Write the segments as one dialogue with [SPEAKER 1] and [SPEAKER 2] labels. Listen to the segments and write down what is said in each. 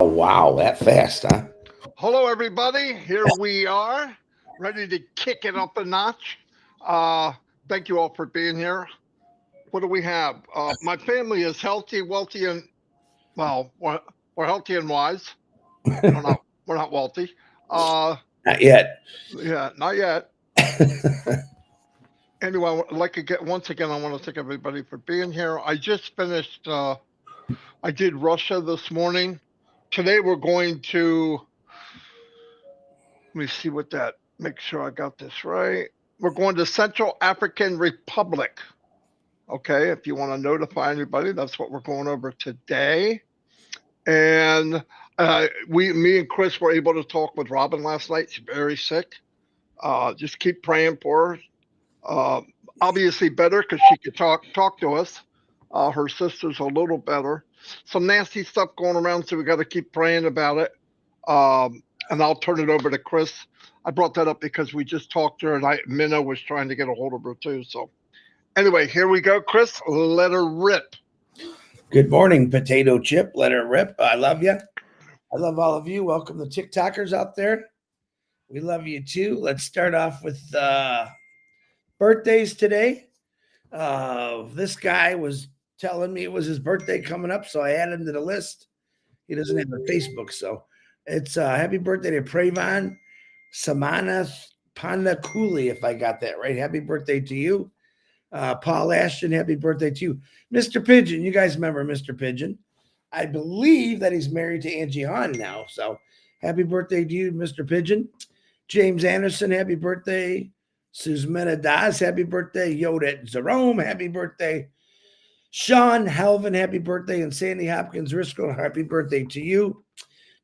[SPEAKER 1] Oh, wow, that fast, huh?
[SPEAKER 2] Hello, everybody. Here we are, ready to kick it up a notch. Uh, Thank you all for being here. What do we have? My family is healthy, wealthy, and well, we're healthy and wise. We're not wealthy. Uh,
[SPEAKER 1] Not yet.
[SPEAKER 2] yeah, not yet. Anyway, I'd like to get once again. I want to thank everybody for being here. I just finished. I did Russia this morning. Today we're going to. Let me see what that. Make sure I got this right. We're going to Central African Republic. Okay, if you want to notify anybody, that's what we're going over today. And me and Chris were able to talk with Robin last night. She's very sick. Just keep praying for her. Uh, Obviously better because she could talk to us. Her sister's a little better. Some nasty stuff going around, so we got to keep praying about it. And I'll turn it over to Chris. I brought that up because we just talked to her, and Minna was trying to get a hold of her too. So anyway, here we go, Chris. Let her rip.
[SPEAKER 1] Good morning, potato chip. Let her rip. I love you. I love all of you. Welcome the TikTokers out there. We love you too. Let's start off with birthdays today. This guy was telling me it was his birthday coming up, so I added him to the list. He doesn't have a Facebook, so it's happy birthday to Pravon Samana Panda Cooley, if I got that right. Happy birthday to you. Paul Ashton, happy birthday to you. Mr. Pigeon, you guys remember Mr. Pigeon. I believe that he's married to Angie Hahn now. So happy birthday to you, Mr. Pigeon. James Anderson, happy birthday. Suzmena Das, happy birthday. Yodet Jerome, happy birthday. Sean Helvin, happy birthday. And Sandy Hopkins Risco, happy birthday to you.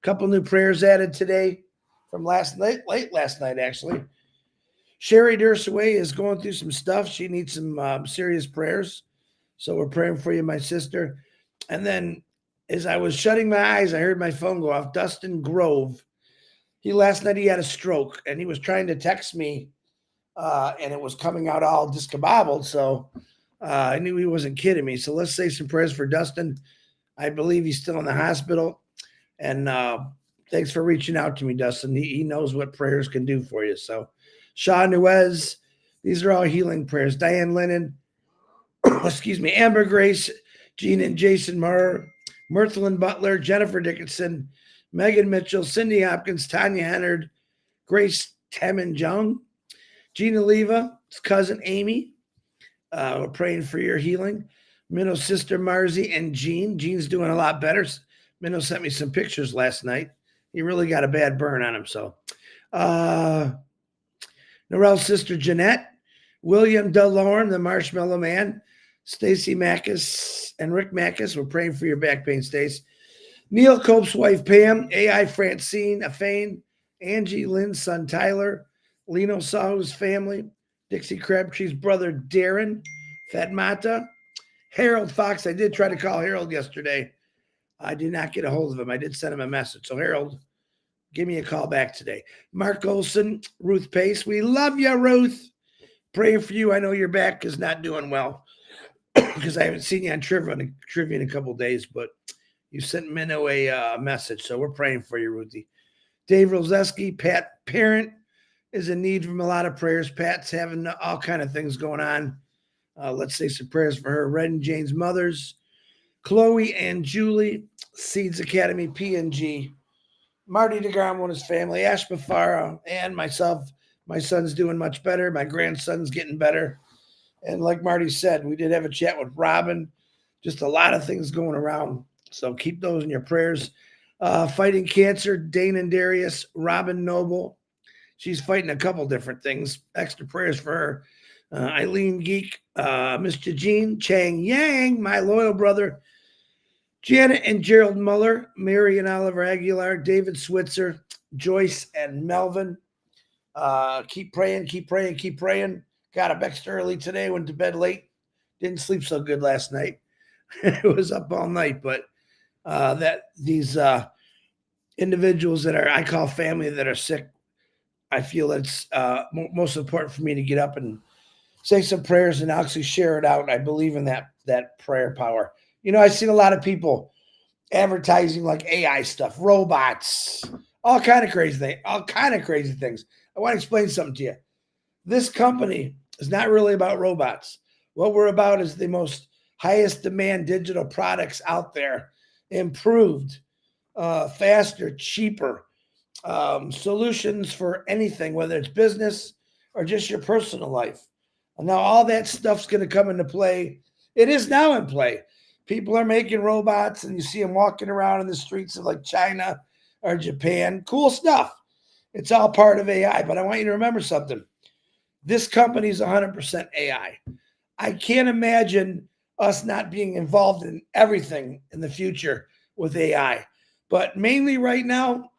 [SPEAKER 1] Couple new prayers added today from last night, late last night, actually. Sherry Dursaway is going through some stuff. She needs some serious prayers. So we're praying for you, my sister. And then as I was shutting my eyes, I heard my phone go off. Dustin Grove. Last night he had a stroke and he was trying to text me and it was coming out all discombobbled. So I knew he wasn't kidding me. So let's say some prayers for Dustin. I believe he's still in the hospital. And thanks for reaching out to me, Dustin. He knows what prayers can do for you. So Shaw Nuez, these are all healing prayers. Diane Lennon, excuse me, Amber Grace, Gene and Jason Murr, Mirthlin Butler, Jennifer Dickinson, Megan Mitchell, Cindy Hopkins, Tanya Hennard, Grace Temmin Jung, Gina Leva, cousin Amy. We're praying for your healing. Minnow's sister Marzi and Jean. Jean's doing a lot better. Minnow sent me some pictures last night. He really got a bad burn on him. So, Norel's sister Jeanette, William DeLorme, the Marshmallow Man, Stacy Mackus, and Rick Mackus. We're praying for your back pain, Stace. Neil Cope's wife Pam, AI Francine, Afane, Angie Lynn's son Tyler, Lino Sahu's family, Dixie Crabtree's brother Darren, Fatmata, Harold Fox. I did try to call Harold yesterday. I did not get a hold of him. I did send him a message. So, Harold, give me a call back today. Mark Olson, Ruth Pace. We love you, Ruth. Praying for you. I know your back is not doing well because I haven't seen you on trivia in a couple of days, but you sent Minnow a message. So we're praying for you, Ruthie. Dave Rozeski, Pat Parent is in need from a lot of prayers. Pat's having all kind of things going on. Let's say some prayers for her. Red and Jane's mothers. Chloe and Julie, Seeds Academy, PNG. Marty DeGrom and his family, Ash Bafara, and myself. My son's doing much better. My grandson's getting better. And like Marty said, we did have a chat with Robin. Just a lot of things going around. So keep those in your prayers. Fighting cancer, Dane and Darius, Robin Noble. She's fighting a couple different things. Extra prayers for her. Eileen Geek, Mr. Jean, Chang Yang, my loyal brother, Janet and Gerald Muller, Mary and Oliver Aguilar, David Switzer, Joyce and Melvin. Keep praying, keep praying, keep praying. Got up extra early today, went to bed late. Didn't sleep so good last night. It was up all night, but these individuals that I call family that are sick, I feel it's most important for me to get up and say some prayers and actually share it out. I believe in that prayer power. I've seen a lot of people advertising like AI stuff, robots, all kind of crazy things. I want to explain something to you. This company is not really about robots. What we're about is the most highest demand digital products out there, improved, faster, cheaper, solutions for anything, whether it's business or just your personal life. And now all that stuff's going to come into play. It is now in play. People are making robots, and you see them walking around in the streets of like China or Japan. Cool stuff. It's all part of AI. But I want you to remember something. This company is 100% AI. I can't imagine us not being involved in everything in the future with AI. But mainly right now,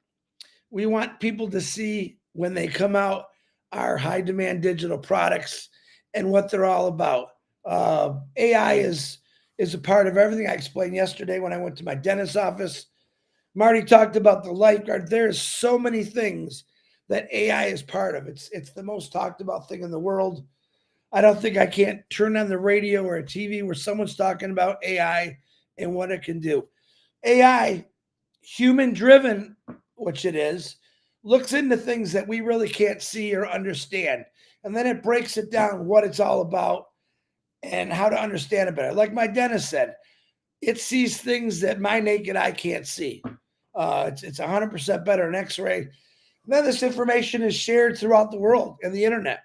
[SPEAKER 1] we want people to see when they come out our high demand digital products and what they're all about. AI is a part of everything. I explained yesterday when I went to my dentist's office. Marty talked about the lifeguard. There's so many things that AI is part of. It's the most talked about thing in the world. I don't think I can't turn on the radio or a TV where someone's talking about AI and what it can do. AI, human driven, which it is, looks into things that we really can't see or understand. And then it breaks it down what it's all about and how to understand it better. Like my dentist said, it sees things that my naked eye can't see. It's 100% better than X-ray. Then this information is shared throughout the world and the internet.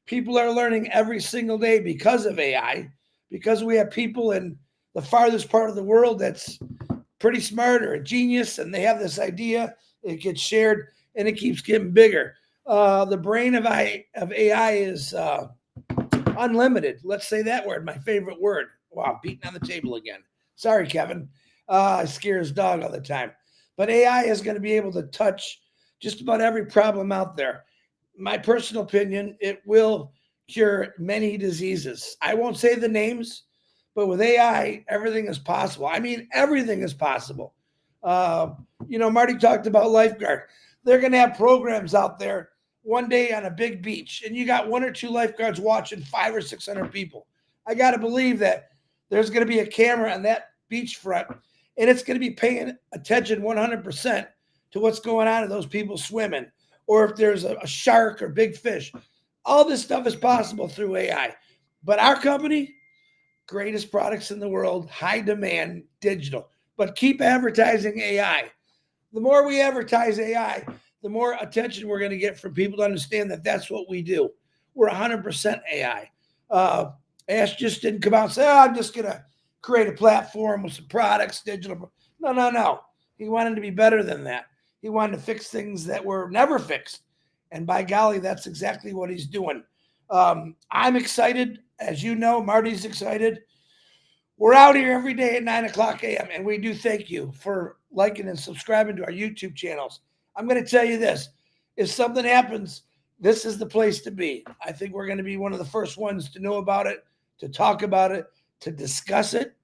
[SPEAKER 1] People are learning every single day because of AI, because we have people in the farthest part of the world that's pretty smart or a genius, and they have this idea. It gets shared, and it keeps getting bigger. The brain of AI is unlimited. Let's say that word, my favorite word. Wow, I'm beating on the table again. Sorry, Kevin. I scare his dog all the time. But AI is going to be able to touch just about every problem out there. My personal opinion, it will cure many diseases. I won't say the names, but with AI, everything is possible. I mean, everything is possible. Marty talked about lifeguard. They're going to have programs out there one day on a big beach, and you got one or two lifeguards watching 500 or 600 people. I got to believe that there's going to be a camera on that beachfront, and it's going to be paying attention 100% to what's going on in those people swimming, or if there's a shark or big fish. All this stuff is possible through AI. But our company, greatest products in the world, high demand, digital. But keep advertising AI. The more we advertise AI, the more attention we're going to get from people to understand that that's what we do. We're 100% AI. Ash just didn't come out and say, I'm just going to create a platform with some products, digital. No. He wanted to be better than that. He wanted to fix things that were never fixed. And by golly, that's exactly what he's doing. I'm excited. As you know, Marty's excited. We're out here every day at 9 o'clock a.m. And we do thank you for liking and subscribing to our YouTube channels. I'm going to tell you this. If something happens, this is the place to be. I think we're going to be one of the first ones to know about it, to talk about it, to discuss it.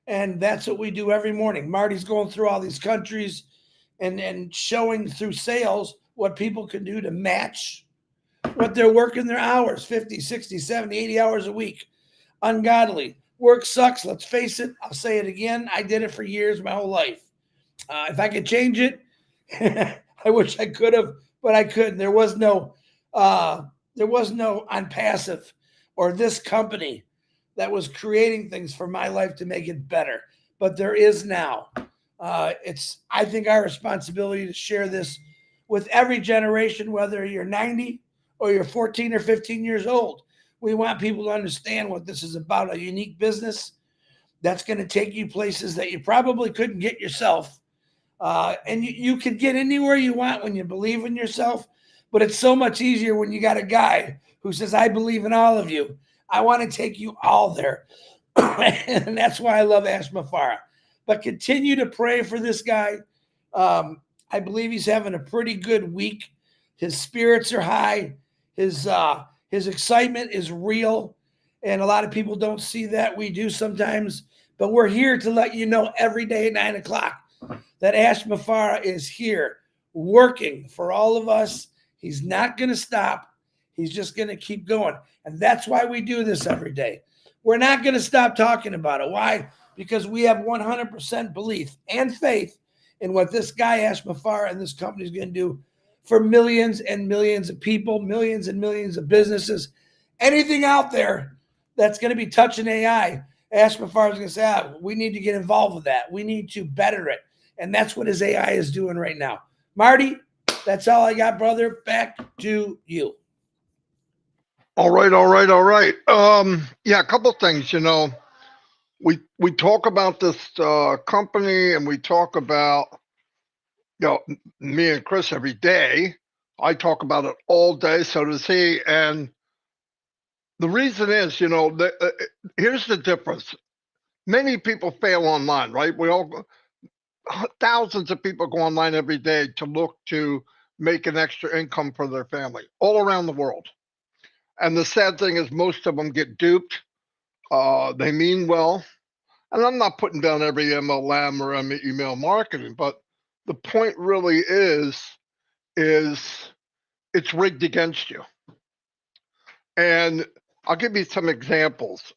[SPEAKER 1] And that's what we do every morning. Marty's going through all these countries and showing through sales what people can do to match what they're working their hours, 50, 60, 70, 80 hours a week. Ungodly. Work sucks. Let's face it. I'll say it again. I did it for years, my whole life. If I could change it, I wish I could have, but I couldn't. There was no on passive or this company that was creating things for my life to make it better. But there is now. It's, I think, our responsibility to share this with every generation, whether you're 90 or you're 14 or 15 years old. We want people to understand what this is about, a unique business that's going to take you places that you probably couldn't get yourself. And you can get anywhere you want when you believe in yourself, but it's so much easier when you got a guy who says, I believe in all of you. I want to take you all there. And that's why I love Ash Mafara. But continue to pray for this guy. I believe he's having a pretty good week. His spirits are high. His excitement is real. And a lot of people don't see that. We do sometimes. But we're here to let you know every day at 9 o'clock that Ash Mafara is here working for all of us. He's not going to stop. He's just going to keep going. And that's why we do this every day. We're not going to stop talking about it. Why? because we have 100% belief and faith in what this guy Ashmafar and this company is going to do for millions and millions of people, millions and millions of businesses. Anything out there that's going to be touching AI, Ashmafar is going to say, we need to get involved with that. We need to better it. And that's what his AI is doing right now. Marty, that's all I got, brother. Back to you.
[SPEAKER 2] All right. Yeah, a couple things. We talk about this company, and we talk about me and Chris every day. I talk about it all day, so does he. And the reason is, here's the difference. Many people fail online, right? Thousands of people go online every day to look to make an extra income for their family all around the world. And the sad thing is most of them get duped. They mean well. And I'm not putting down every MLM or email marketing, but the point really is it's rigged against you. And I'll give you some examples.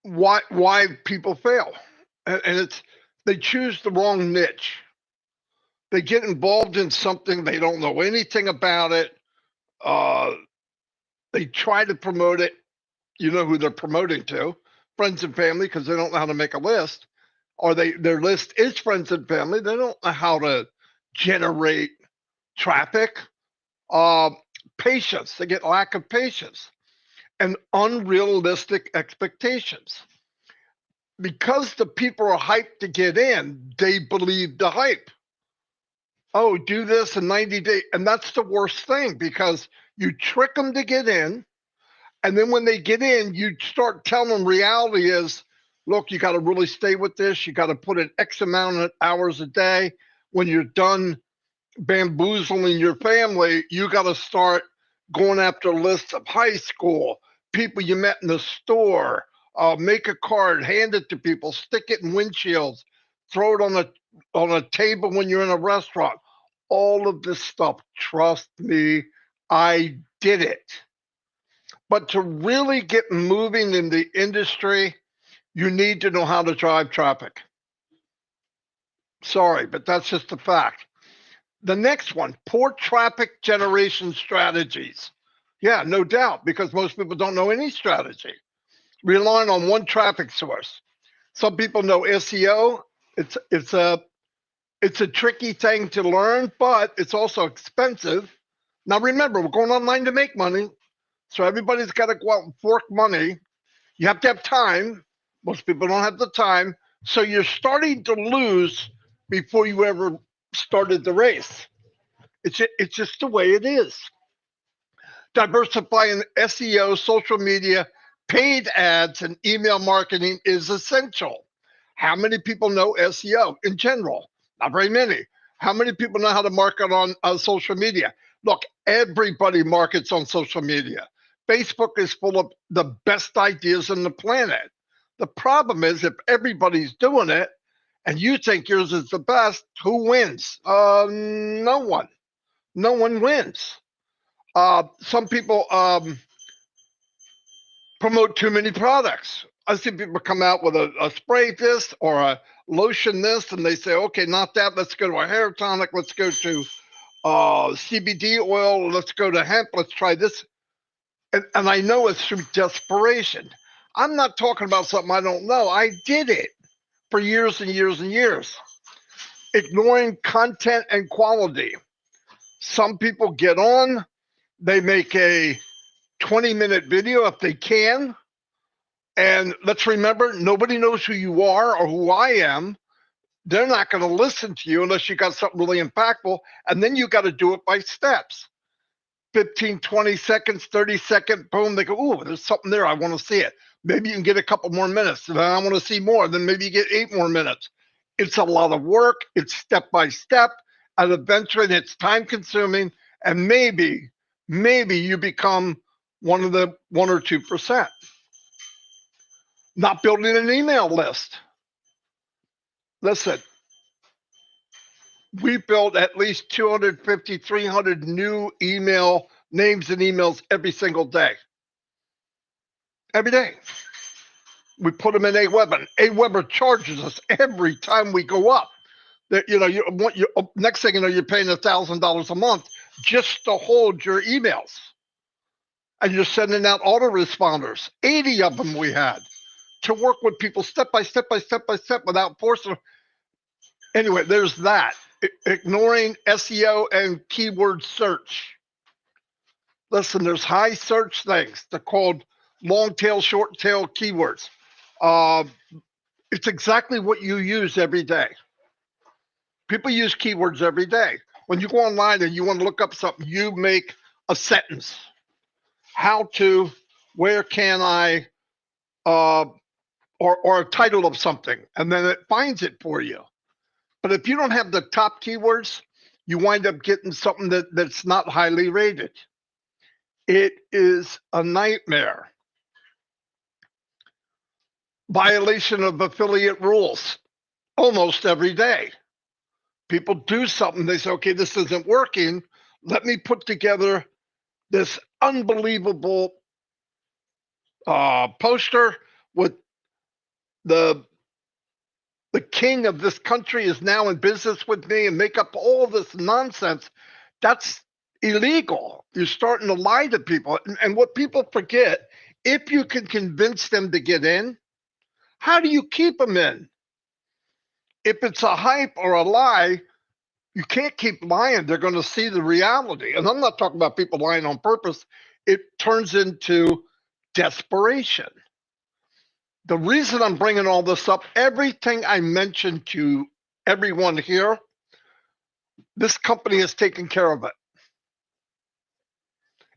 [SPEAKER 2] Why people fail. And it's they choose the wrong niche. They get involved in something they don't know anything about it. They try to promote it. You know who they're promoting to, friends and family, because they don't know how to make a list. Or their list is friends and family. They don't know how to generate traffic. Patience. They get lack of patience and unrealistic expectations. Because the people are hyped to get in, they believe the hype. Oh, do this in 90 days. And that's the worst thing because you trick them to get in. And then when they get in, you start telling them reality is, look, you got to really stay with this. You got to put in X amount of hours a day. When you're done bamboozling your family, you got to start going after lists of high school, people you met in the store, make a card, hand it to people, stick it in windshields, throw it on a table when you're in a restaurant. All of this stuff, trust me, I did it. But to really get moving in the industry, you need to know how to drive traffic. Sorry, but that's just a fact. The next one, poor traffic generation strategies. Yeah, no doubt, because most people don't know any strategy. Relying on one traffic source. Some people know SEO. It's a tricky thing to learn, but it's also expensive. Now remember, we're going online to make money. So everybody's got to go out and fork money. You have to have time. Most people don't have the time. So you're starting to lose before you ever started the race. It's just the way it is. Diversifying SEO, social media, paid ads, and email marketing is essential. How many people know SEO in general? Not very many. How many people know how to market on social media? Look, everybody markets on social media. Facebook is full of the best ideas on the planet. The problem is if everybody's doing it and you think yours is the best, who wins? No one. No one wins. Some people promote too many products. I see people come out with a spray this or a lotion this, and they say, okay, not that. Let's go to a hair tonic. Let's go to CBD oil. Let's go to hemp. Let's try this. And I know it's through desperation. I'm not talking about something I don't know. I did it for years and years and years. Ignoring content and quality. Some people get on, they make a 20-minute video if they can. And let's remember, nobody knows who you are or who I am. They're not going to listen to you unless you got something really impactful. And then you got to do it by steps. 15, 20 seconds, 30 second, boom, they go, ooh, there's something there. I want to see it. Maybe you can get a couple more minutes. And then I want to see more. Then maybe you get 8 more minutes. It's a lot of work. It's step by step. And eventually it's time consuming. And maybe you become one of the 1 or 2%. Not building an email list. Listen, we build at least 250, 300 new email names and emails every single day. Every day. We put them in Aweber. Aweber charges us every time we go up. That next thing you know, you're paying $1,000 a month just to hold your emails, and you're sending out autoresponders. 80 of them we had to work with people step by step without forcing. Anyway, there's that. Ignoring SEO and keyword search. Listen, there's high search things. They're called long tail, short tail keywords. It's exactly what you use every day. People use keywords every day. When you go online and you want to look up something, you make a sentence. How to, where can I, or a title of something, and then it finds it for you. But if you don't have the top keywords, you wind up getting something that's not highly rated. It is a nightmare. Violation of affiliate rules almost every day. People do something, they say, okay, this isn't working. Let me put together this unbelievable poster with the king of this country is now in business with me, and make up all this nonsense. That's illegal. You're starting to lie to people. And what people forget, if you can convince them to get in, how do you keep them in? If it's a hype or a lie, you can't keep lying. They're going to see the reality. And I'm not talking about people lying on purpose. It turns into desperation. The reason I'm bringing all this up, everything I mentioned to everyone here, this company has taken care of it.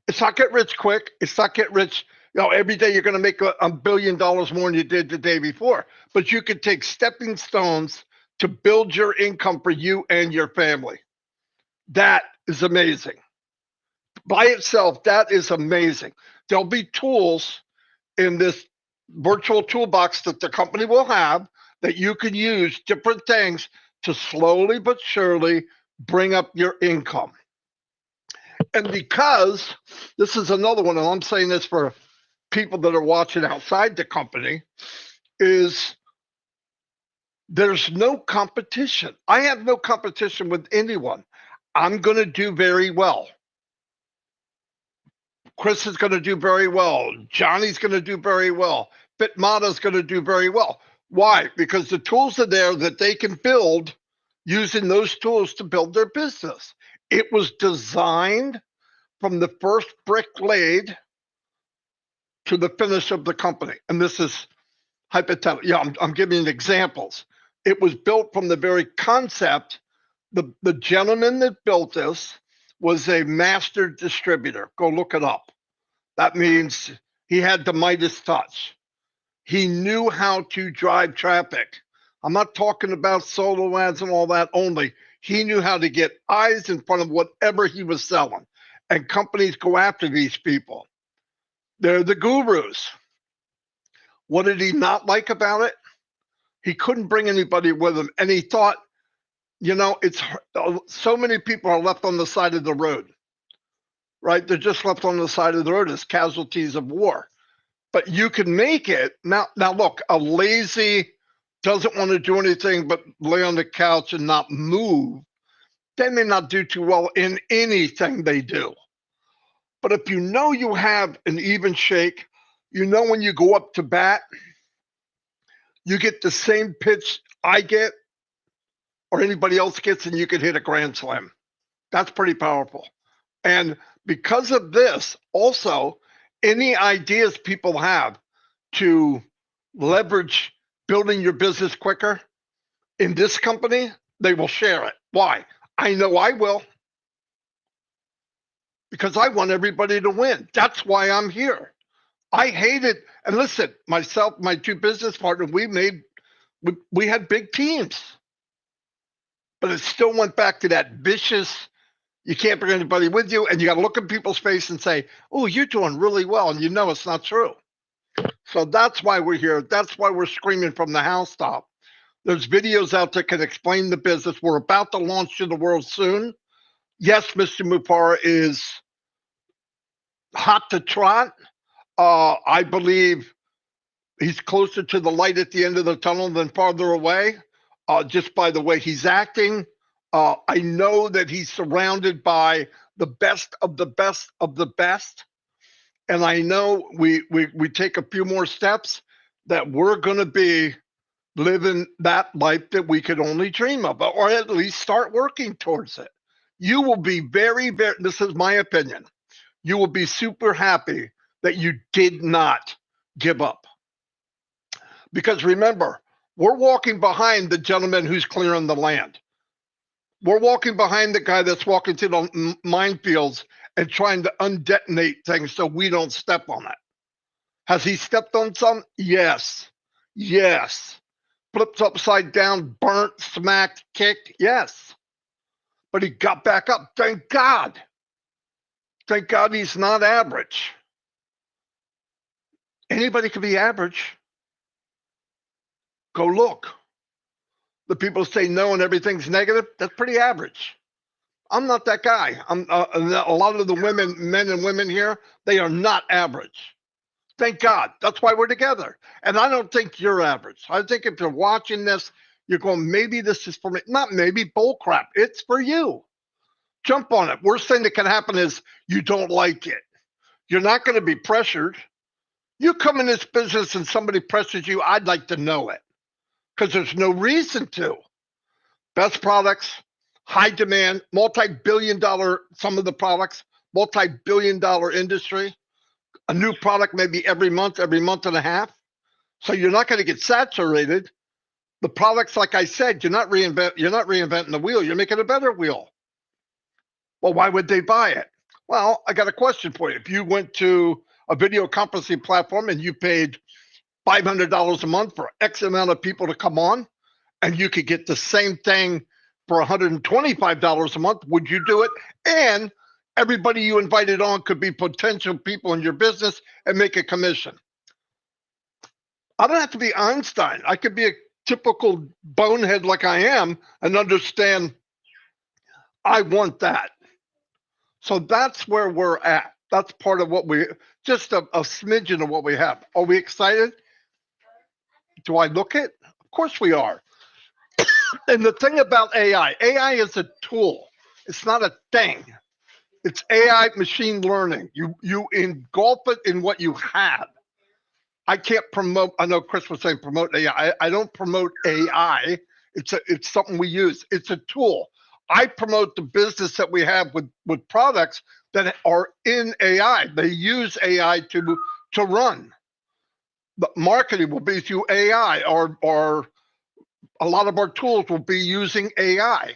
[SPEAKER 2] It's not get rich quick. It's not get rich. Every day you're going to make $1 billion more than you did the day before. But you could take stepping stones to build your income for you and your family. That is amazing. By itself, that is amazing. There'll be tools in this virtual toolbox that the company will have that you can use, different things to slowly but surely bring up your income. And because this is another one, and I'm saying this for people that are watching outside the company, is there's no competition. I have no competition with anyone. I'm going to do very well. Chris is going to do very well. Johnny's going to do very well. Bitmata's going to do very well. Why? Because the tools are there that they can build using those tools to build their business. It was designed from the first brick laid to the finish of the company. And this is hypothetical. Yeah, I'm giving examples. It was built from the very concept. The gentleman that built this was a master distributor. Go look it up. That means he had the Midas touch. He knew how to drive traffic. I'm not talking about solo ads and all that only. He knew how to get eyes in front of whatever he was selling. And companies go after these people. They're the gurus. What did he not like about it? He couldn't bring anybody with him. And he thought, it's so many people are left on the side of the road, right? They're just left on the side of the road as casualties of war. But you can make it. Now look, a lazy, doesn't want to do anything but lay on the couch and not move, they may not do too well in anything they do. But if you know you have an even shake, when you go up to bat, you get the same pitch I get or anybody else gets, and you can hit a grand slam. That's pretty powerful. And because of this, also, any ideas people have to leverage building your business quicker in this company, they will share it. Why? I know I will. Because I want everybody to win. That's why I'm here. I hate it. And listen, myself, my two business partners, we had big teams. But it still went back to that vicious, you can't bring anybody with you, and you got to look in people's face and say, oh, you're doing really well, and it's not true. So that's why we're here. That's why we're screaming from the housetop. There's videos out there that can explain the business. We're about to launch to the world soon. Yes, Mr. Mupara is hot to trot. I believe he's closer to the light at the end of the tunnel than farther away, just by the way he's acting. I know that he's surrounded by the best of the best of the best. And I know we take a few more steps that we're going to be living that life that we could only dream of, or at least start working towards it. You will be very, very, this is my opinion, you will be super happy that you did not give up. Because remember, we're walking behind the gentleman who's clearing the land. We're walking behind the guy that's walking through the minefields and trying to undetonate things so we don't step on it. Has he stepped on some? Yes. Yes. Flipped upside down, burnt, smacked, kicked? Yes. But he got back up. Thank God. Thank God he's not average. Anybody can be average. Go look. The people say no and everything's negative. That's pretty average. I'm not that guy. I'm a lot of the women, men and women here, they are not average. Thank God. That's why we're together. And I don't think you're average. I think if you're watching this, you're going, maybe this is for me. Not maybe, bull crap. It's for you. Jump on it. Worst thing that can happen is you don't like it. You're not going to be pressured. You come in this business and somebody pressures you, I'd like to know it because there's no reason to. Best products, high demand, multi-billion dollar, some of the products, multi-billion dollar industry, a new product maybe every month and a half. So you're not going to get saturated. The products, like I said, you're not reinventing the wheel. You're making a better wheel. Well, why would they buy it? Well, I got a question for you. If you went to a video conferencing platform and you paid $500 a month for X amount of people to come on, and you could get the same thing for $125 a month, would you do it? And everybody you invited on could be potential people in your business and make a commission. I don't have to be Einstein. I could be a typical bonehead like I am and understand I want that. So that's where we're at. That's part of what just a smidgen of what we have. Are we excited? Do I look it? Of course we are. And the thing about AI is a tool. It's not a thing. It's AI machine learning. You engulf it in what you have. I can't promote, I know Chris was saying promote AI. I don't promote AI. It's something we use. It's a tool. I promote the business that we have with products that are in AI. They use AI to run. The marketing will be through AI, or a lot of our tools will be using AI.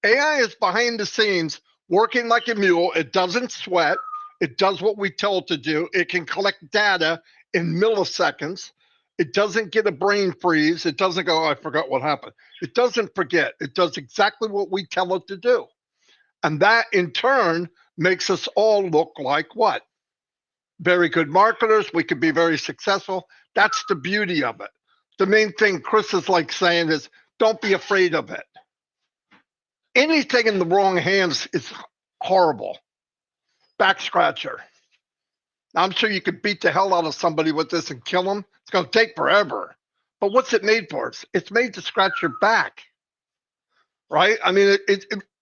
[SPEAKER 2] AI is behind the scenes working like a mule. It doesn't sweat. It does what we tell it to do. It can collect data in milliseconds. It doesn't get a brain freeze. It doesn't go, oh, I forgot what happened. It doesn't forget. It does exactly what we tell it to do. And that in turn makes us all look like what? Very good marketers. We could be very successful. That's the beauty of it. The main thing Chris is like saying is don't be afraid of it. Anything in the wrong hands is horrible. Back scratcher. I'm sure you could beat the hell out of somebody with this and kill them. It's going to take forever. But what's it made for? It's made to scratch your back, right? I mean,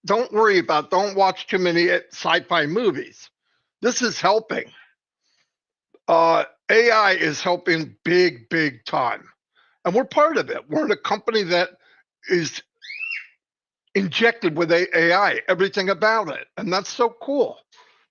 [SPEAKER 2] don't worry about, don't watch too many sci-fi movies. This is helping. AI is helping big, big time. And we're part of it. We're in a company that is injected with AI, everything about it. And that's so cool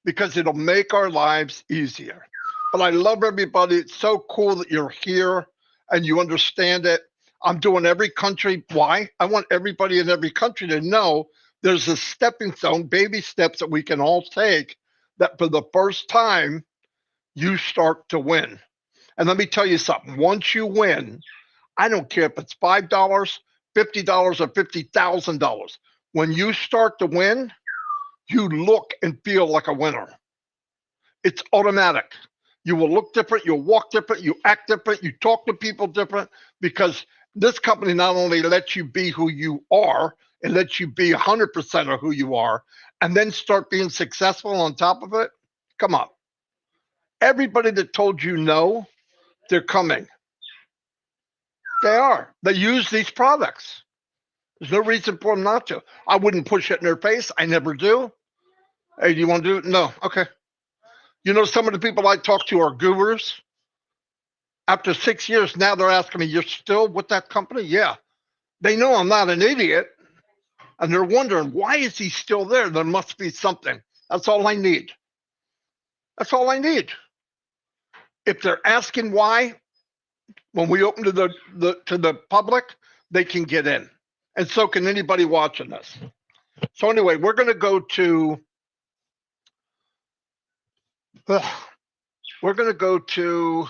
[SPEAKER 2] because it'll make our lives easier. But I love everybody. It's so cool that you're here and you understand it. I'm doing every country. Why? I want everybody in every country to know there's a stepping stone, baby steps that we can all take that for the first time, you start to win. And let me tell you something. Once you win, I don't care if it's $5, $50, or $50,000. When you start to win, you look and feel like a winner. It's automatic. You will look different, you'll walk different, you act different, you talk to people different, because this company not only lets you be who you are, it lets you be 100% of who you are, and then start being successful on top of it. Come on. Everybody that told you no, they're coming. They are. They use these products. There's no reason for them not to. I wouldn't push it in their face. I never do. Hey, do you want to do it? No. Okay. You know, some of the people I talk to are gurus. After 6 years, now they're asking me, "You're still with that company?" Yeah. They know I'm not an idiot, and they're wondering, why is he still there? There must be something. That's all I need. That's all I need. If they're asking why, when we open to the public, they can get in, and so can anybody watching this. So anyway, we're going to go to we're going to go to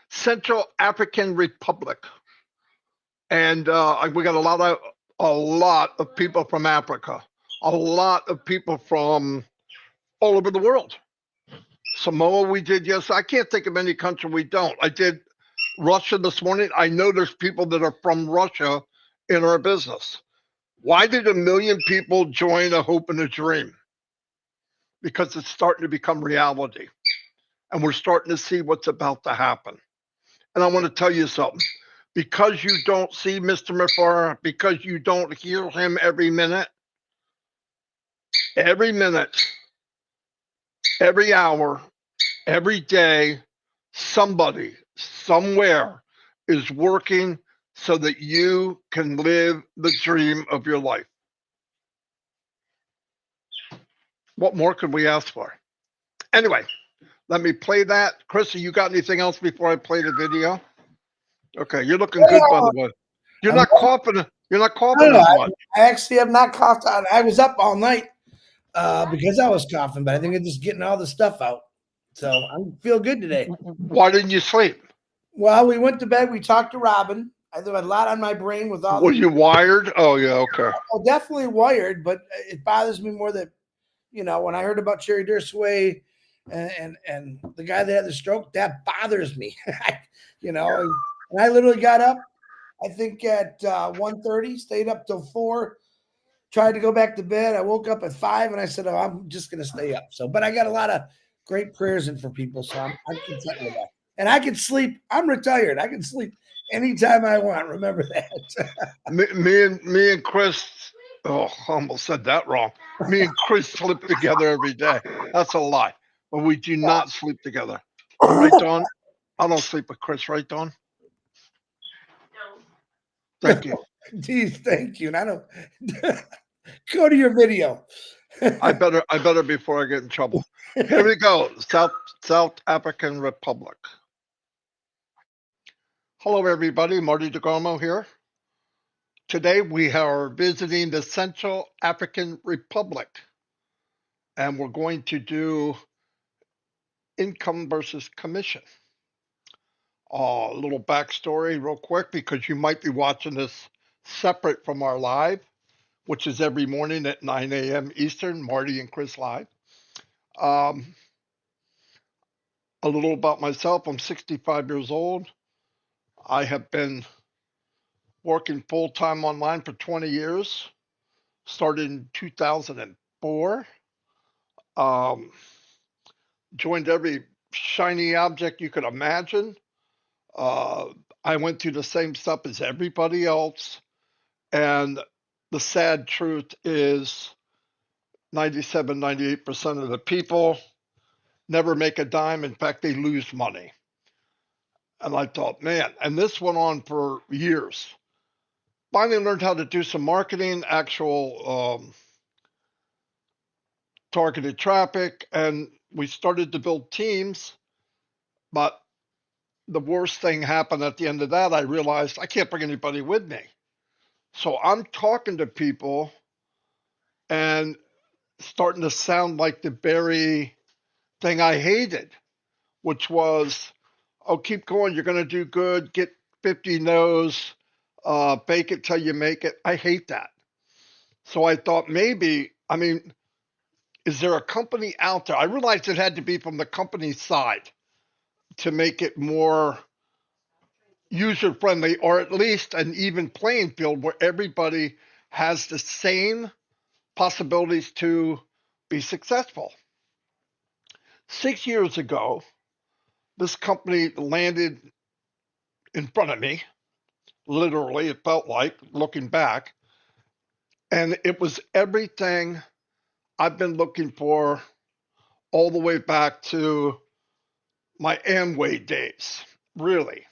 [SPEAKER 2] Central African Republic, and we got a lot of people from Africa, a lot of people from all over the world. Samoa, we did. Yes, I can't think of any country we don't. I did Russia this morning. I know there's people that are from Russia in our business. Why did 1 million people join a hope and a dream? Because it's starting to become reality, and we're starting to see what's about to happen. And I want to tell you something. Because you don't see Mr. Mafar, because you don't hear him every minute, every hour, every day, somebody, somewhere is working so that you can live the dream of your life. What more could we ask for? Anyway, let me play that. Chrissy, you got anything else before I play the video? Okay, you're looking good, by the way. You're not coughing. You're not coughing as much.
[SPEAKER 1] I actually have not coughed. I was up all night because I was coughing, but I think I'm just getting all the stuff out. So I feel good today.
[SPEAKER 2] Why didn't you sleep?
[SPEAKER 1] Well, we went to bed. We talked to Robin. I had a lot on my brain with all.
[SPEAKER 2] Were you wired? Oh yeah, okay.
[SPEAKER 1] Well, definitely wired, but it bothers me more that when I heard about Cherry Dursway and the guy that had the stroke, that bothers me. And I literally got up. I think at 1:30, stayed up till 4. Tried to go back to bed. I woke up at 5, and I said, "Oh, I'm just going to stay up." So, but I got a lot of great prayers in for people, so I'm content with that. And I can sleep. I'm retired. I can sleep anytime I want. Remember that.
[SPEAKER 2] me and Chris. Oh, I almost said that wrong. Me and Chris sleep together every day. That's a lie. But we do not sleep together. Right, Dawn? I don't sleep with Chris, right, Dawn? Thank you.
[SPEAKER 1] Geez, thank you. And I don't go to your video.
[SPEAKER 2] I better before I get in trouble. Here we go. South African Republic. Hello, everybody. Marty DeGarmo here. Today we are visiting the Central African Republic, and we're going to do income versus commission. A little backstory real quick, because you might be watching this separate from our live, which is every morning at 9 a.m. Eastern, Marty and Chris live. A little about myself. I'm 65 years old. I have been working full-time online for 20 years, started in 2004. Joined every shiny object you could imagine. I went through the same stuff as everybody else. And the sad truth is 97, 98% of the people never make a dime. In fact, they lose money. And I thought, man, and this went on for years. Finally learned how to do some marketing, actual targeted traffic, and we started to build teams. But the worst thing happened at the end of that. I realized I can't bring anybody with me. So I'm talking to people and starting to sound like the very thing I hated, which was, oh, keep going. You're going to do good. Get 50 no's, bake it till you make it. I hate that. So I thought maybe, is there a company out there? I realized it had to be from the company side to make it more user friendly, or at least an even playing field where everybody has the same possibilities to be successful. 6 years ago, this company landed in front of me, literally, it felt like, looking back. And it was everything I've been looking for all the way back to my Amway days, really,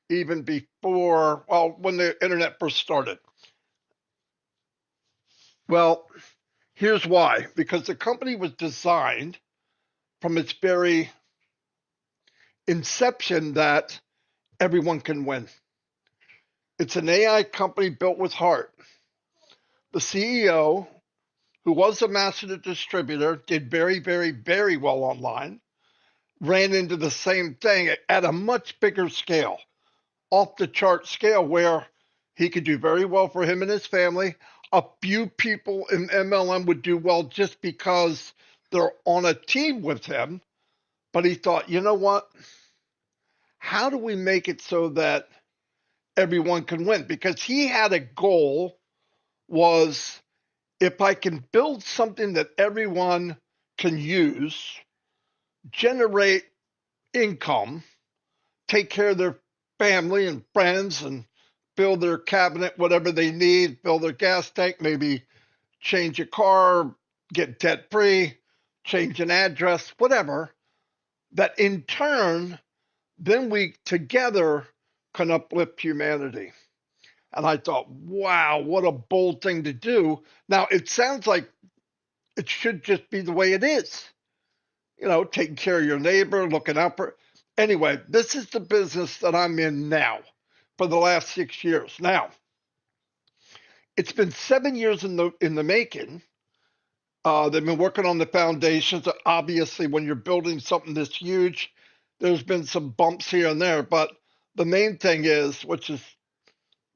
[SPEAKER 2] even before, well, when the internet first started. Well, here's why, because the company was designed from its very inception that everyone can win. It's an AI company built with heart. The CEO, who was a master distributor, did very, very, very well online, ran into the same thing at a much bigger scale, off the chart scale, where he could do very well for him and his family. A few people in MLM would do well just because they're on a team with him. But he thought, you know what? How do we make it so that everyone can win? Because he had a goal, was, if I can build something that everyone can use, generate income, take care of their family and friends, and fill their cabinet, whatever they need, fill their gas tank, maybe change a car, get debt free, change an address, whatever, that in turn, then we together can uplift humanity. And I thought, wow, what a bold thing to do. Now, it sounds like it should just be the way it is, taking care of your neighbor, looking out for. Anyway, this is the business that I'm in now for the last 6 years. Now, it's been 7 years in the making. They've been working on the foundations. Obviously, when you're building something this huge, there's been some bumps here and there. But the main thing is, which is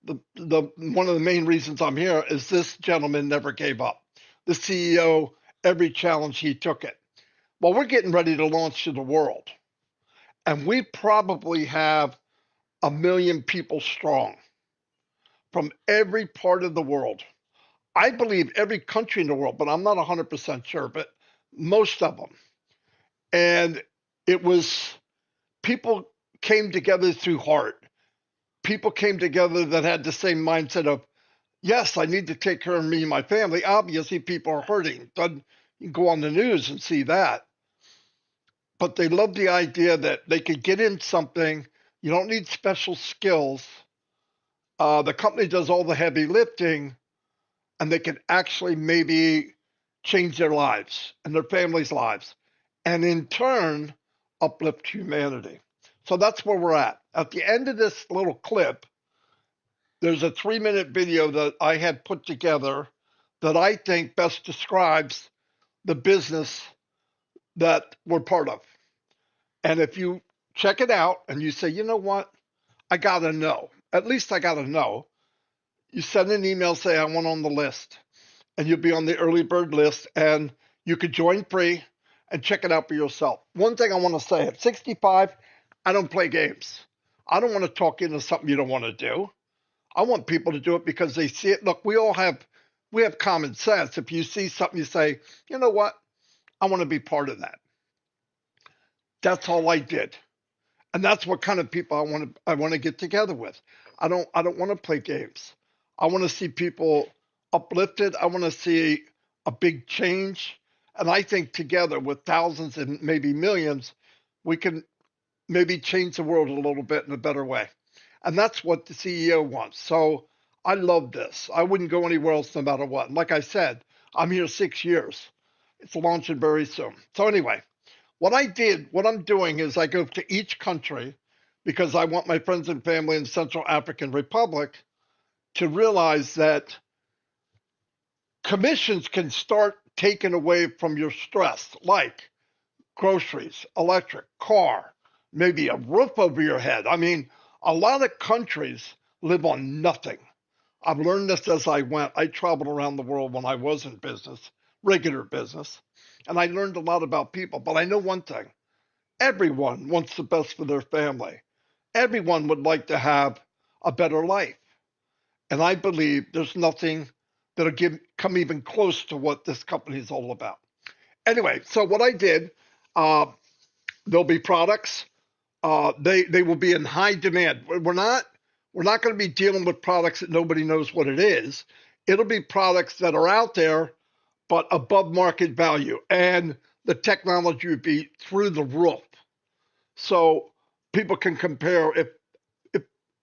[SPEAKER 2] the one of the main reasons I'm here, is this gentleman never gave up. The CEO, every challenge he took it. Well, we're getting ready to launch to the world, and we probably have 1 million people strong from every part of the world. I believe every country in the world, but I'm not 100% sure, but most of them. And it was, people came together through heart. People came together that had the same mindset of, yes, I need to take care of me and my family. Obviously, people are hurting. You can go on the news and see that. But they love the idea that they could get in something. You don't need special skills. The company does all the heavy lifting, and they can actually maybe change their lives and their families' lives, and in turn, uplift humanity. So that's where we're at. At the end of this little clip, there's a 3-minute video that I had put together that I think best describes the business that we're part of. And if you check it out and you say, you know what, I got to know, at least I got to know, you send an email, say, I want on the list, and you'll be on the early bird list, and you could join free and check it out for yourself. One thing I want to say, at 65, I don't play games. I don't want to talk into something you don't want to do. I want people to do it because they see it. Look, we have common sense. If you see something, you say, you know what, I want to be part of that. That's all I did. And that's what kind of people I want to get together with. I don't want to play games. I want to see people uplifted. I want to see a big change. And I think together with thousands and maybe millions, we can maybe change the world a little bit in a better way. And that's what the CEO wants. So I love this. I wouldn't go anywhere else no matter what. And like I said, I'm here 6 years. It's launching very soon. So anyway, what I'm doing is I go to each country because I want my friends and family in Central African Republic to realize that commissions can start taking away from your stress, like groceries, electric, car, maybe a roof over your head. I mean, a lot of countries live on nothing. I've learned this as I went. I traveled around the world when I was in business, regular business, and I learned a lot about people. But I know one thing. Everyone wants the best for their family. Everyone would like to have a better life. And I believe there's nothing that'll come even close to what this company is all about. Anyway, so what I did, uh, there'll be products. They will be in high demand. We're not going to be dealing with products that nobody knows what it is. It'll be products that are out there, but above market value. And the technology would be through the roof. So people can compare if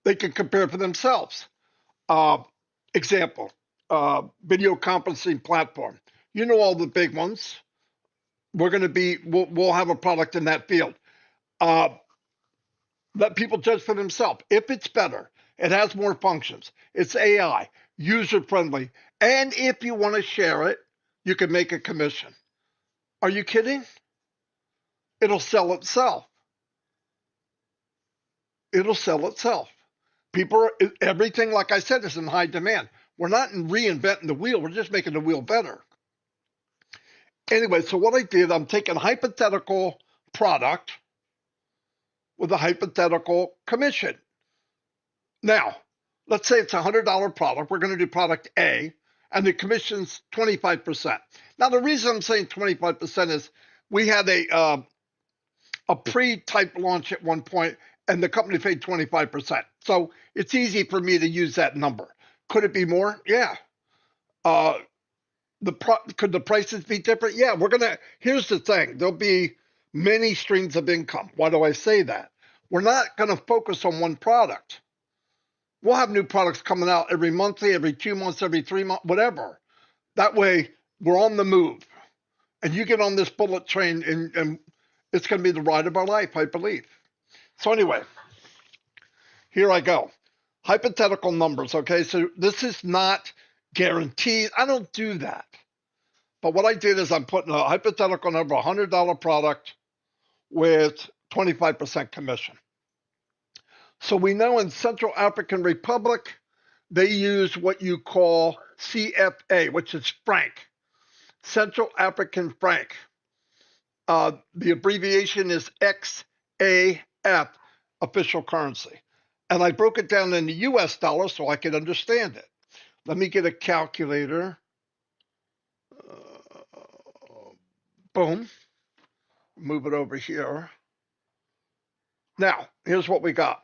[SPEAKER 2] they can compare for themselves. Example, video conferencing platform. You know all the big ones. We'll have a product in that field. Uh, Let people judge for themselves. If it's better, it has more functions, it's AI, user friendly, and if you want to share it, you can make a commission. Are you kidding? It'll sell itself. It'll sell itself. Everything, like I said, is in high demand. We're not reinventing the wheel. We're just making the wheel better. Anyway, so what I did, I'm taking a hypothetical product with a hypothetical commission. Now, let's say it's a $100 product. We're going to do product A, and the commission's 25%. Now, the reason I'm saying 25% is we had a pre-type launch at one point, and the company paid 25%. So it's easy for me to use that number. Could it be more? Yeah. Could the prices be different? Yeah. Here's the thing. There'll be many streams of income. Why do I say that? We're not going to focus on one product. We'll have new products coming out every monthly, every 2 months, every 3 months, whatever. That way, we're on the move. And you get on this bullet train, and it's going to be the ride of our life, I believe. So anyway, here I go. Hypothetical numbers, okay? So this is not guaranteed. I don't do that. But what I did is I'm putting a hypothetical number, a $100 product with 25% commission. So we know in Central African Republic, they use what you call CFA, which is franc, Central African franc. The abbreviation is XAF, official currency. And I broke it down in the US dollar so I could understand it. Let me get a calculator. Boom. Move it over here. Now, here's what we got.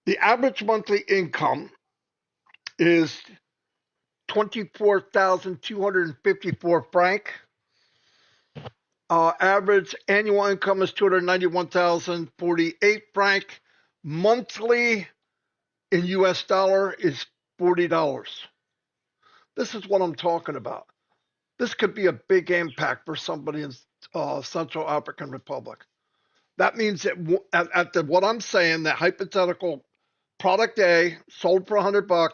[SPEAKER 2] The average monthly income is 24,254 franc. Average annual income is 291,048 franc. Monthly in US dollar is $40. This is what I'm talking about. This could be a big impact for somebody in Central African Republic. That means that what I'm saying, that hypothetical product A sold for $100,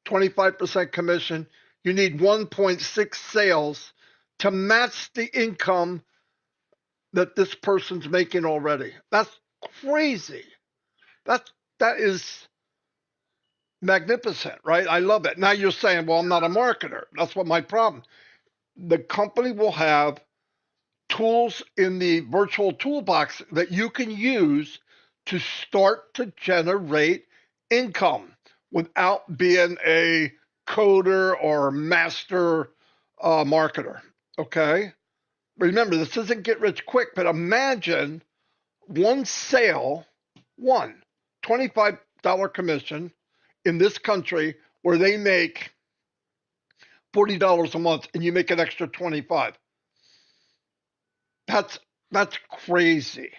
[SPEAKER 2] 25% commission, you need 1.6 sales to match the income that this person's making already. That's crazy. That is magnificent, right? I love it. Now you're saying, well, I'm not a marketer. That's what my problem. The company will have tools in the virtual toolbox that you can use to start to generate income without being a coder or master marketer. Okay. Remember, this isn't get rich quick, but imagine one sale, $25 commission in this country where they make $40 a month and you make an extra 25. That's crazy.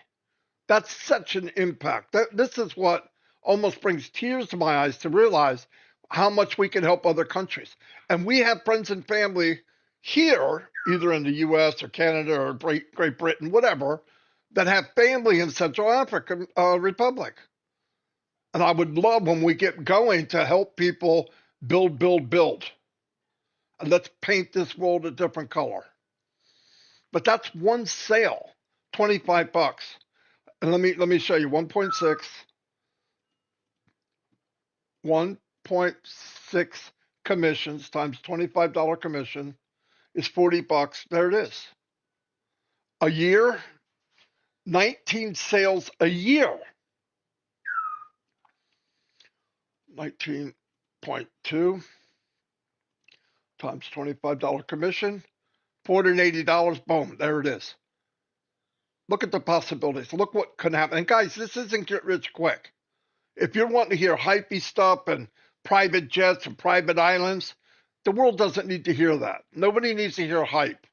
[SPEAKER 2] That's such an impact. This is what almost brings tears to my eyes to realize how much we can help other countries. And we have friends and family here, either in the US or Canada or Great Britain, whatever, that have family in Central African Republic. And I would love when we get going to help people build. And let's paint this world a different color. But that's one sale, $25. And let me show you 1.6 commissions times $25 commission is $40. There it is. A year, 19 sales a year. 19.2 times $25 commission, $480. Boom, there it is. Look at the possibilities. Look what can happen. And guys, this isn't get rich quick. If you're wanting to hear hypey stuff and private jets and private islands, the world doesn't need to hear that. Nobody needs to hear hype.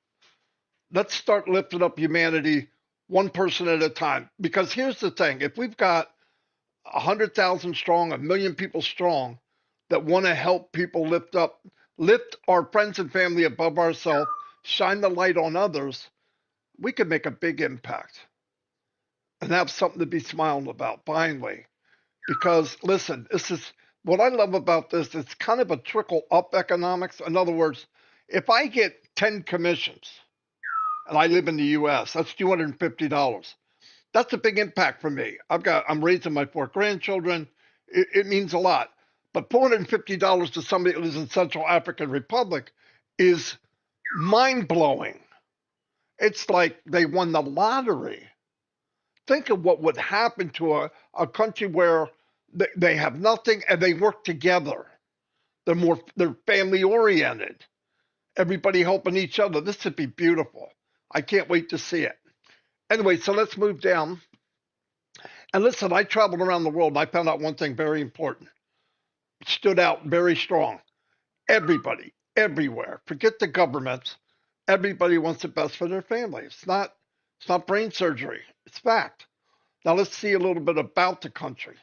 [SPEAKER 2] Let's start lifting up humanity one person at a time. Because here's the thing, if we've got 100,000 strong, 1,000,000 people strong that want to help people lift our friends and family above ourselves, shine the light on others, we could make a big impact and have something to be smiling about finally. Because listen, this is what I love about this. It's kind of a trickle up economics. In other words, if I get 10 commissions and I live in the US, that's $250. That's a big impact for me. I'm raising my 4 grandchildren. It means a lot. But $450 to somebody who lives in Central African Republic is mind blowing. It's like they won the lottery. Think of what would happen to a country where they have nothing and they work together. They're family oriented. Everybody helping each other. This would be beautiful. I can't wait to see it. Anyway, so let's move down. And listen, I traveled around the world and I found out one thing very important. It stood out very strong. Everybody, everywhere, forget the governments. Everybody wants the best for their family. It's not brain surgery. It's fact. Now let's see a little bit about the country.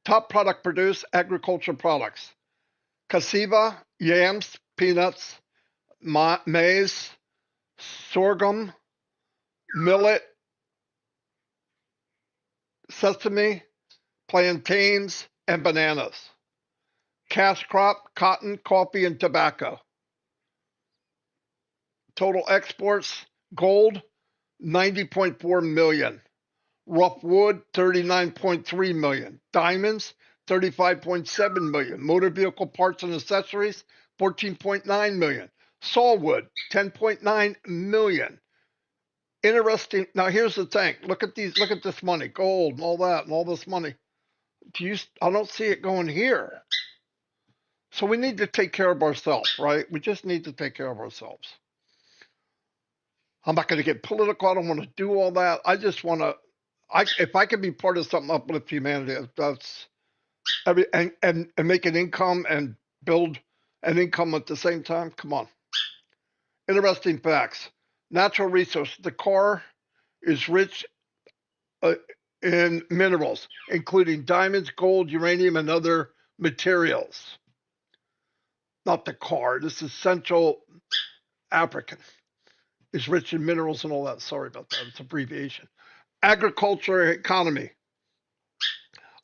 [SPEAKER 2] Top product produced agriculture products. Cassava, yams, peanuts, maize, sorghum, millet, sesame, plantains, and bananas. Cash crop, cotton, coffee, and tobacco. Total exports, gold, 90.4 million. Rough wood, 39.3 million. Diamonds, 35.7 million. Motor vehicle parts and accessories, 14.9 million. Sawwood, 10.9 million. Interesting. Now here's the thing. Look at this money, gold and all that and all this money. I don't see it going here. So we need to take care of ourselves, right? We just need to take care of ourselves. I'm not going to get political. I don't want to do all that. I just want to, if I can be part of something uplift humanity, that's and make an income and build an income at the same time. Come on. Interesting facts. Natural resources. The core is rich in minerals, including diamonds, gold, uranium, and other materials. Not the car. This is Central African. Is rich in minerals and all that. Sorry about that. It's abbreviation. Agriculture economy.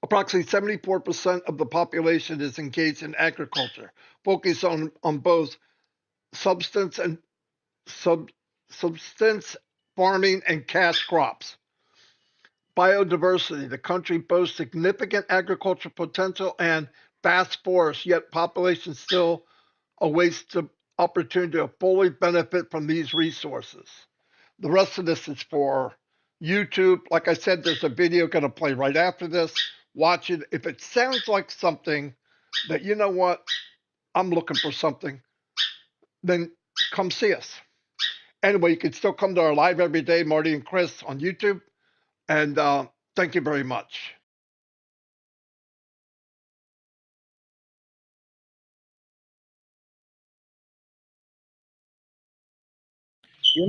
[SPEAKER 2] Approximately 74% of the population is engaged in agriculture, focused on both substance and substance farming and cash crops. Biodiversity. The country boasts significant agricultural potential and vast forests, yet population still awaits the opportunity to fully benefit from these resources. The rest of this is for YouTube. Like I said, there's a video going to play right after this. Watch it. If it sounds like something that, you know what, I'm looking for something, then come see us. Anyway, you can still come to our live every day, Marty and Chris on YouTube. And thank you very much.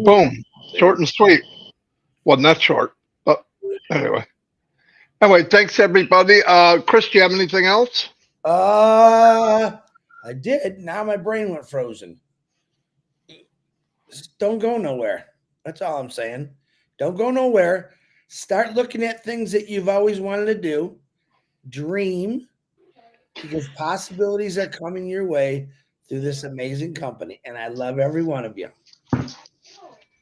[SPEAKER 2] Boom. Short and sweet. Wasn't that short, but anyway. Anyway, thanks everybody. Chris, do you have anything else?
[SPEAKER 1] I did. Now my brain went frozen. Just don't go nowhere. That's all I'm saying. Don't go nowhere. Start looking at things that you've always wanted to do. Dream, because possibilities are coming your way through this amazing company. And I love every one of you.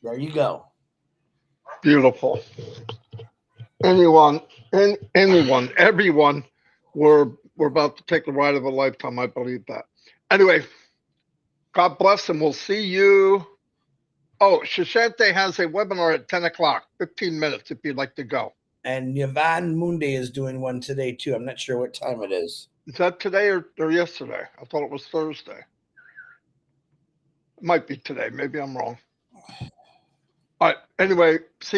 [SPEAKER 1] There you go.
[SPEAKER 2] Beautiful. Anyone, everyone, we're about to take the ride of a lifetime. I believe that. Anyway, God bless, and we'll see you. Oh, Shashante has a webinar at 10 o'clock, 15 minutes if you'd like to go.
[SPEAKER 1] And Yvonne Munde is doing one today too. I'm not sure what time it is.
[SPEAKER 2] Is that today or yesterday? I thought it was Thursday. It might be today. Maybe I'm wrong. All right. Anyway, see